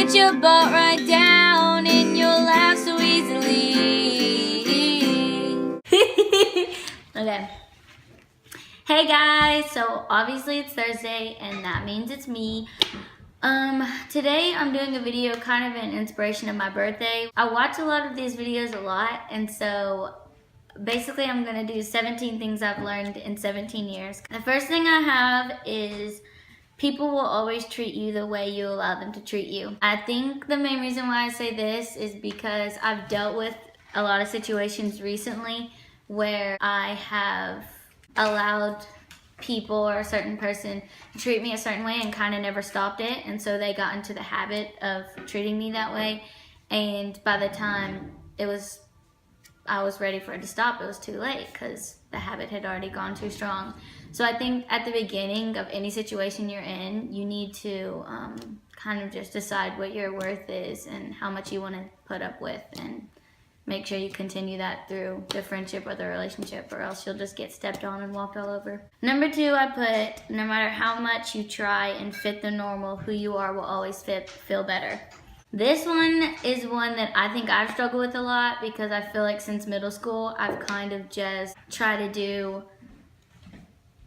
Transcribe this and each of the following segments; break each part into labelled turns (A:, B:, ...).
A: put your butt right down and you'll laugh so easily. Okay. Hey guys, so obviously it's Thursday and that means it's me. Today I'm doing a video kind of in inspiration of my birthday. I watch a lot of these videos a lot, and so basically I'm gonna do 17 things I've learned in 17 years. The first thing I have is people will always treat you the way you allow them to treat you. I think the main reason why I say this is because I've dealt with a lot of situations recently where I have allowed people or a certain person to treat me a certain way and kind of never stopped it, and so they got into the habit of treating me that way, and by the time I was ready for it to stop, it was too late because the habit had already gone too strong. So I think at the beginning of any situation you're in, you need to kind of just decide what your worth is and how much you want to put up with, and make sure you continue that through the friendship or the relationship, or else you'll just get stepped on and walked all over. Number 2, I put, no matter how much you try and fit the normal, who you are will always feel better. This one is one that I think I've struggled with a lot, because I feel like since middle school, I've kind of just tried to do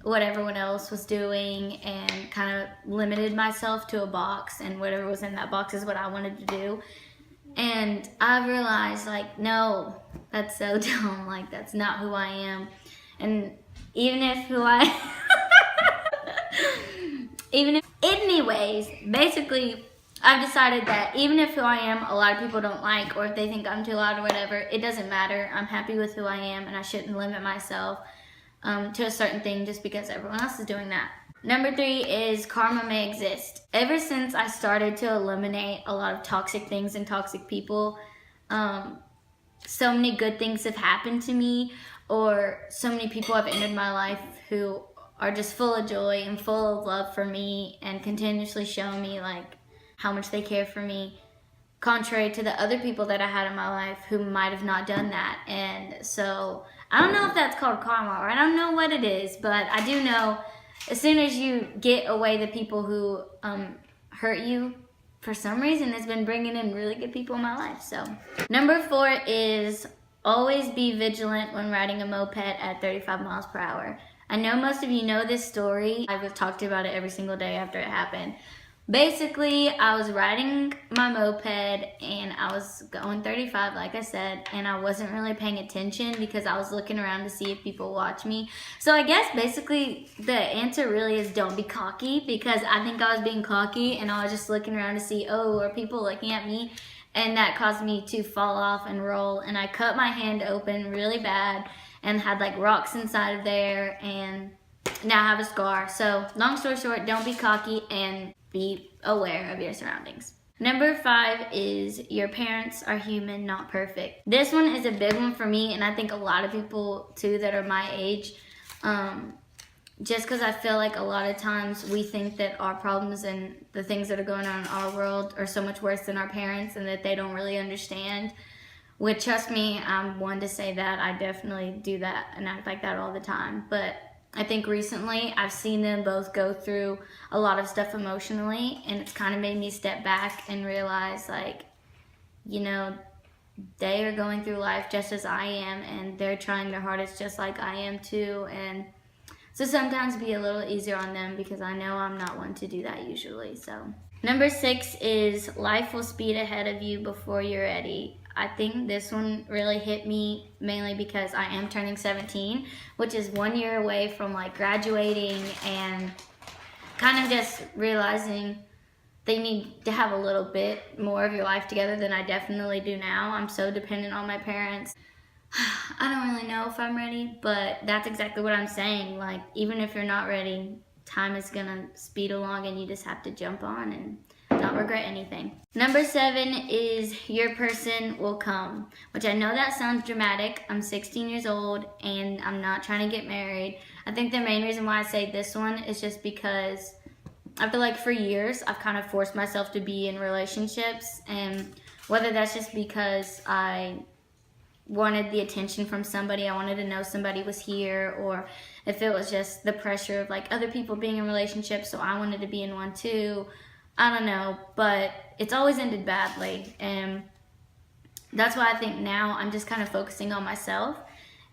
A: what everyone else was doing and kind of limited myself to a box, and whatever was in that box is what I wanted to do. And I've realized, like, no, that's so dumb. Like, that's not who I am. And anyways, basically, I've decided that even if who I am, a lot of people don't like, or if they think I'm too loud or whatever, it doesn't matter. I'm happy with who I am, and I shouldn't limit myself to a certain thing just because everyone else is doing that. Number 3 is karma may exist. Ever since I started to eliminate a lot of toxic things and toxic people, so many good things have happened to me, or so many people have entered my life who are just full of joy and full of love for me and continuously show me like how much they care for me, contrary to the other people that I had in my life who might have not done that. And so I don't know if that's called karma, or I don't know what it is, but I do know as soon as you get away the people who hurt you, for some reason it's been bringing in really good people in my life. So number 4 is always be vigilant when riding a moped at 35 miles per hour. I know most of you know this story. I've talked about it every single day after it happened. Basically, I was riding my moped and I was going 35, like I said, and I wasn't really paying attention because I was looking around to see if people watch me. So I guess basically the answer really is don't be cocky, because I think I was being cocky and I was just looking around to see, oh, are people looking at me? And that caused me to fall off and roll, and I cut my hand open really bad and had like rocks inside of there, and now I have a scar. So long story short, don't be cocky and be aware of your surroundings. Number 5 is your parents are human, not perfect. This one is a big one for me, and I think a lot of people too that are my age, just because I feel like a lot of times we think that our problems and the things that are going on in our world are so much worse than our parents, and that they don't really understand. Which, trust me, I'm one to say that. I definitely do that and act like that all the time. But I think recently I've seen them both go through a lot of stuff emotionally, and it's kind of made me step back and realize, like, you know, they are going through life just as I am, and they're trying their hardest just like I am too. And so sometimes be a little easier on them, because I know I'm not one to do that usually. So number 6 is life will speed ahead of you before you're ready. I think this one really hit me mainly because I am turning 17, which is 1 year away from like graduating, and kind of just realizing that you need to have a little bit more of your life together than I definitely do now. I'm so dependent on my parents. I don't really know if I'm ready, but that's exactly what I'm saying. Like, even if you're not ready, time is gonna speed along, and you just have to jump on and not regret anything. Number 7 is your person will come, which I know that sounds dramatic. I'm 16 years old and I'm not trying to get married. I think the main reason why I say this one is just because I feel like for years I've kind of forced myself to be in relationships, and whether that's just because I wanted the attention from somebody, I wanted to know somebody was here, or if it was just the pressure of like other people being in relationships, so I wanted to be in one too. I don't know, but it's always ended badly. And that's why I think now I'm just kind of focusing on myself.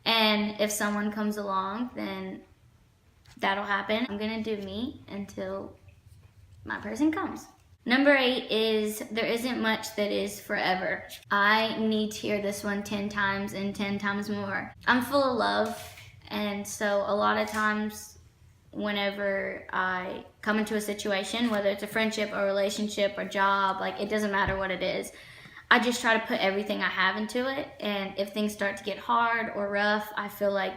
A: And if someone comes along, then that'll happen. I'm gonna do me until my person comes. Number 8 is there isn't much that is forever. I need to hear this one 10 times and 10 times more. I'm full of love, and so a lot of times whenever I come into a situation, whether it's a friendship or relationship or job, like it doesn't matter what it is, I just try to put everything I have into it. And if things start to get hard or rough, I feel like,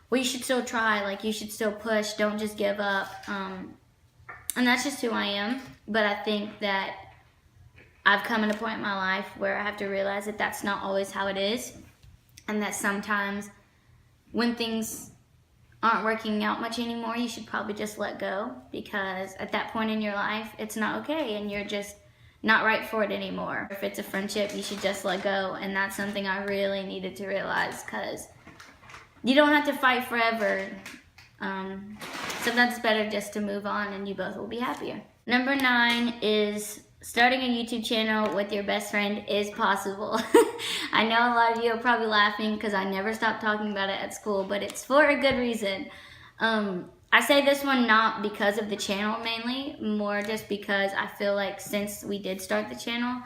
A: well, you should still try, like you should still push, don't just give up. And that's just who I am. But I think that I've come at a point in my life where I have to realize that that's not always how it is. And that sometimes when things aren't working out much anymore, you should probably just let go. Because at that point in your life, it's not okay and you're just not right for it anymore. If it's a friendship, you should just let go. And that's something I really needed to realize, because you don't have to fight forever. Sometimes it's better just to move on and you both will be happier. Number 9 is starting a YouTube channel with your best friend is possible. I know a lot of you are probably laughing because I never stopped talking about it at school, but it's for a good reason. I say this one not because of the channel mainly, more just because I feel like since we did start the channel,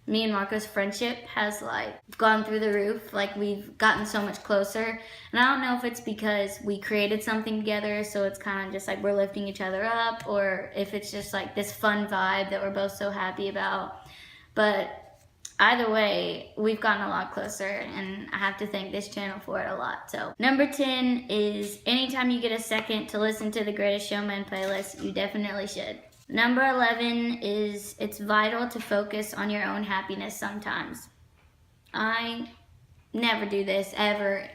A: me and Marco's friendship has like gone through the roof. Like we've gotten so much closer. And I don't know if it's because we created something together, so it's kind of just like we're lifting each other up, or if it's just like this fun vibe that we're both so happy about. But either way, we've gotten a lot closer, and I have to thank this channel for it a lot. So number 10 is anytime you get a second to listen to the Greatest Showman playlist, you definitely should. Number 11 is it's vital to focus on your own happiness sometimes. I never do this, ever.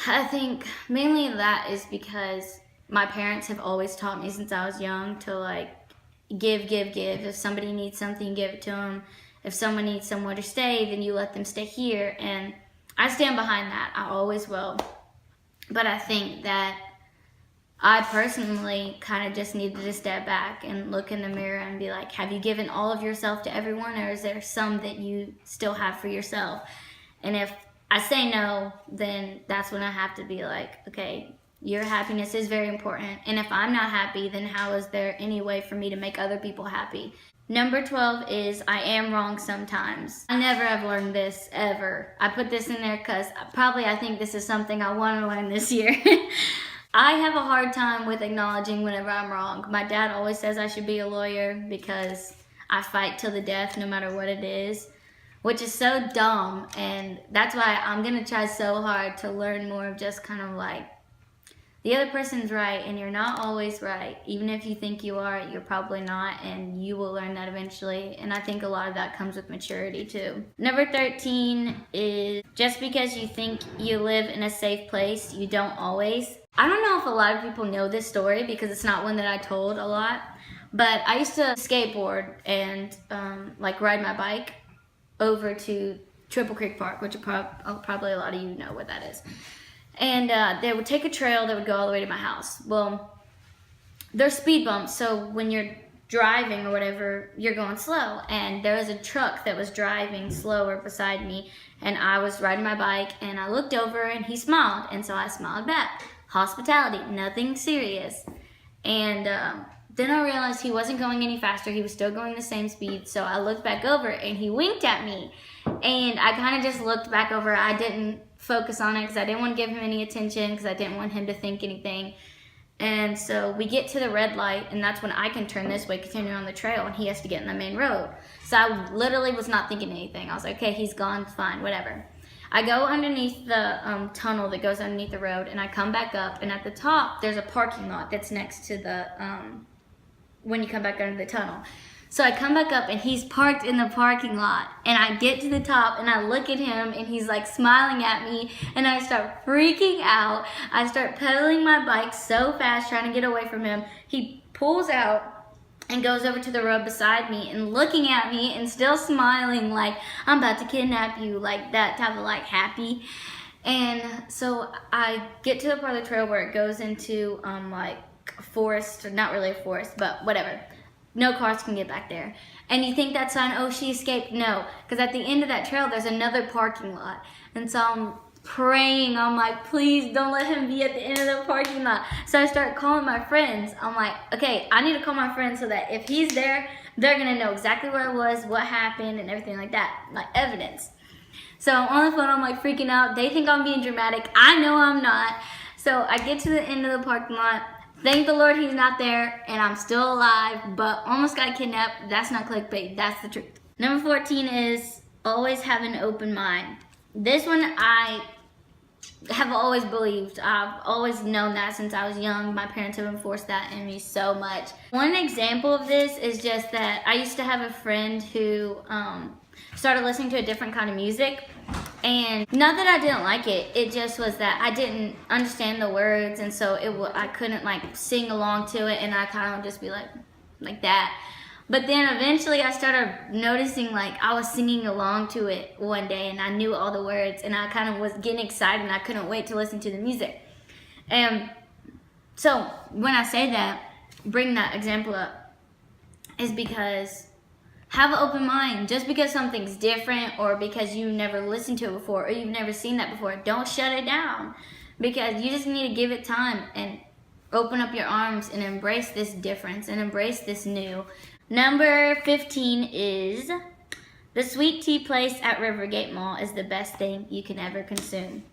A: I think mainly that is because my parents have always taught me since I was young to like give. If somebody needs something, give it to them. If someone needs somewhere to stay, then you let them stay here. And I stand behind that. I always will. But I think that I personally kind of just needed to step back and look in the mirror and be like, have you given all of yourself to everyone, or is there some that you still have for yourself? And if I say no, then that's when I have to be like, okay, your happiness is very important. And if I'm not happy, then how is there any way for me to make other people happy? Number 12 is I am wrong sometimes. I never have learned this, ever. I put this in there because I think this is something I want to learn this year. I have a hard time with acknowledging whenever I'm wrong. My dad always says I should be a lawyer because I fight till the death no matter what it is, which is so dumb. And that's why I'm going to try so hard to learn more of just kind of like, the other person's right and you're not always right. Even if you think you are, you're probably not, and you will learn that eventually. And I think a lot of that comes with maturity too. Number 13 is just because you think you live in a safe place, you don't always. I don't know if a lot of people know this story because it's not one that I told a lot, but I used to skateboard and like ride my bike over to Triple Creek Park, which probably a lot of you know what that is. And they would take a trail that would go all the way to my house. Well, there's speed bumps, so when you're driving or whatever, you're going slow. And there was a truck that was driving slower beside me, and I was riding my bike, and I looked over, and he smiled, and so I smiled back. Hospitality, nothing serious. And then I realized he wasn't going any faster. He was still going the same speed, so I looked back over, and he winked at me. And I kind of just looked back over. I didn't focus on it because I didn't want to give him any attention because I didn't want him to think anything. And so we get to the red light, and that's when I can turn this way, continue on the trail, and he has to get in the main road. So I literally was not thinking anything. I was like, okay, he's gone, fine, whatever. I go underneath the tunnel that goes underneath the road, and I come back up, and at the top, there's a parking lot that's next to the, when you come back under the tunnel. So I come back up, and he's parked in the parking lot, and I get to the top, and I look at him, and he's like smiling at me, and I start freaking out. I start pedaling my bike so fast, trying to get away from him. He pulls out and goes over to the road beside me and looking at me and still smiling like, I'm about to kidnap you, like that type of like happy. And so I get to the part of the trail where it goes into like forest, or not really a forest, but whatever. no cars can get back there. And you think that sign, oh, she escaped? No, because at the end of that trail, there's another parking lot. And so I'm praying, I'm like, please don't let him be at the end of the parking lot. So I start calling my friends. I'm like, okay, I need to call my friends so that if he's there, they're gonna know exactly where I was, what happened, and everything like that, like evidence. So on the phone, I'm like freaking out. They think I'm being dramatic. I know I'm not. So I get to the end of the parking lot. Thank the Lord he's not there, and I'm still alive, but almost got kidnapped. That's not clickbait, that's the truth. Number 14 is always have an open mind. This one I have always believed. I've always known that since I was young. My parents have enforced that in me so much. One example of this is just that I used to have a friend who started listening to a different kind of music. And not that I didn't like it, it just was that I didn't understand the words, and so I couldn't like sing along to it, and I kind of just be like that. But then eventually I started noticing like I was singing along to it one day, and I knew all the words, and I kind of was getting excited, and I couldn't wait to listen to the music. And so when I say that, bring that example up, is because have an open mind. Just because something's different, or because you never listened to it before, or you've never seen that before, don't shut it down. Because you just need to give it time and open up your arms and embrace this difference and embrace this new. Number 15 is the sweet tea place at Rivergate Mall is the best thing you can ever consume.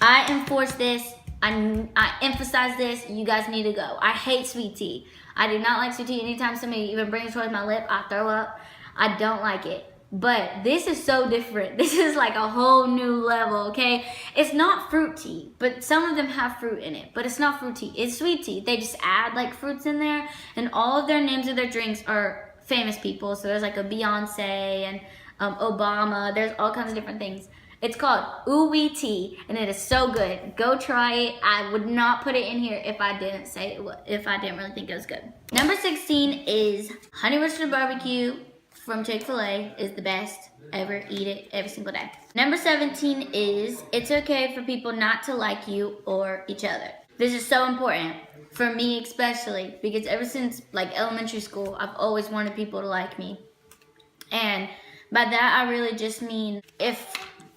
A: I enforce this. I emphasize this. You guys need to go. I hate sweet tea. I do not like sweet tea. Anytime somebody even brings it towards my lip, I throw up. I don't like it. But this is so different. This is like a whole new level, okay? It's not fruit tea, but some of them have fruit in it. But it's not fruit tea. It's sweet tea. They just add like fruits in there. And all of their names of their drinks are famous people. So there's like a Beyonce and Obama. There's all kinds of different things. It's called Ooh Wee Tea, and it is so good. Go try it. I would not put it in here if I didn't say it, if I didn't really think it was good. Number 16 is honey roasted barbecue from Chick-fil-A is the best ever. Eat it every single day. Number 17 is it's okay for people not to like you or each other. This is so important for me especially, because ever since like elementary school, I've always wanted people to like me. And by that, I really just mean if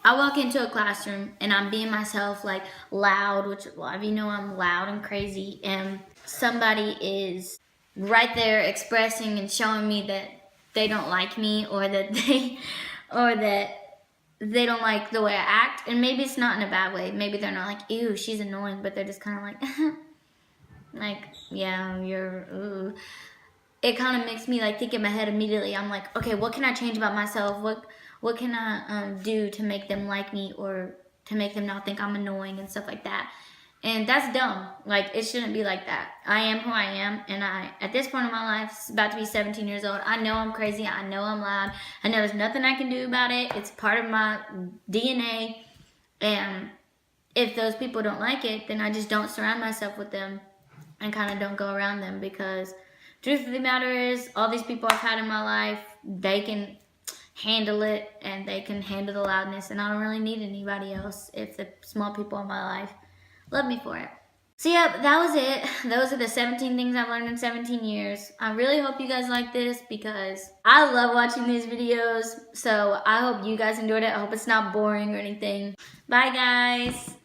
A: I walk into a classroom and I'm being myself, like loud, which a lot of you know I'm loud and crazy, and somebody is right there expressing and showing me that they don't like me, or that they don't like the way I act, and maybe it's not in a bad way. Maybe they're not like, ew, she's annoying, but they're just kind of like, yeah, you're, ooh. It kind of makes me like think in my head immediately. I'm like, okay, what can I change about myself? What can I do to make them like me, or to make them not think I'm annoying and stuff like that? And that's dumb. Like, it shouldn't be like that. I am who I am, and at this point in my life, about to be 17 years old, I know I'm crazy, I know I'm loud, I know there's nothing I can do about it. It's part of my DNA, and if those people don't like it, then I just don't surround myself with them and kind of don't go around them, because truth of the matter is, all these people I've had in my life, they can handle it, and they can handle the loudness, and I don't really need anybody else if the small people in my life love me for it. So yeah, that was it. Those are the 17 things I've learned in 17 years. I really hope you guys like this, because I love watching these videos, so I hope you guys enjoyed it. I hope it's not boring or anything. Bye guys.